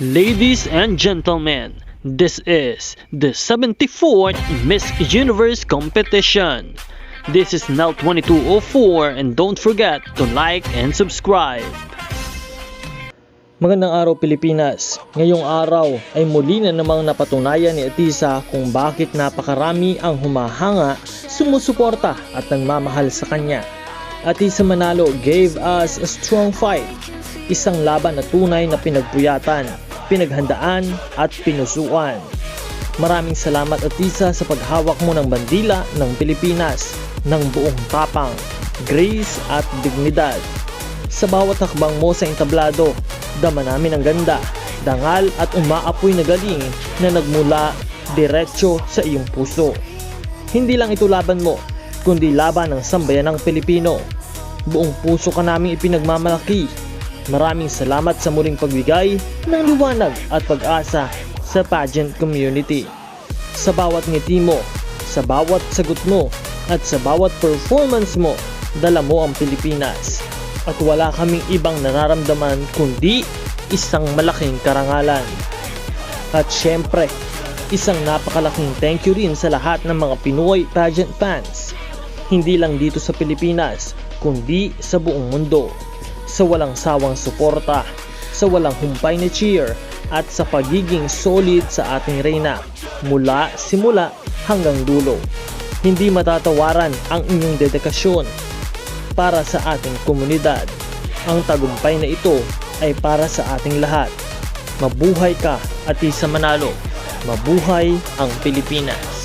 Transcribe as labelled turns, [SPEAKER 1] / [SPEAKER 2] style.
[SPEAKER 1] Ladies and gentlemen, this is the 74th Miss Universe competition. This is Nell 2204 and don't forget to like and subscribe.
[SPEAKER 2] Magandang araw Pilipinas. Ngayong araw ay muli na namang napatunayan ni Atisa kung bakit napakarami ang humahanga, sumusuporta at nagmamahal sa kanya. Atisa Manalo gave us a strong fight. Isang laban na tunay na pinagpuyatan, pinaghandaan at pinusuan. Maraming salamat Atisa sa paghawak mo ng bandila ng Pilipinas ng buong tapang, grace at dignidad. Sa bawat hakbang mo sa entablado, dama namin ang ganda, dangal at umaapoy na galing na nagmula diretso sa iyong puso. Hindi lang ito laban mo, kundi laban ng sambayanang Pilipino. Buong puso ka naming ipinagmamalaki. Maraming salamat sa muling pagbigay ng liwanag at pag-asa sa pageant community. Sa bawat ngiti mo, sa bawat sagot mo, at sa bawat performance mo, dala mo ang Pilipinas. At wala kaming ibang nararamdaman kundi isang malaking karangalan. At syempre, isang napakalaking thank you rin sa lahat ng mga Pinoy pageant fans. Hindi lang dito sa Pilipinas, kundi sa buong mundo. Sa walang sawang suporta, sa walang humpay na cheer, at sa pagiging solid sa ating reyna mula simula hanggang dulo. Hindi matatawaran ang inyong dedikasyon para sa ating komunidad. Ang tagumpay na ito ay para sa ating lahat. Mabuhay ka, Atisa Manalo. Mabuhay ang Pilipinas.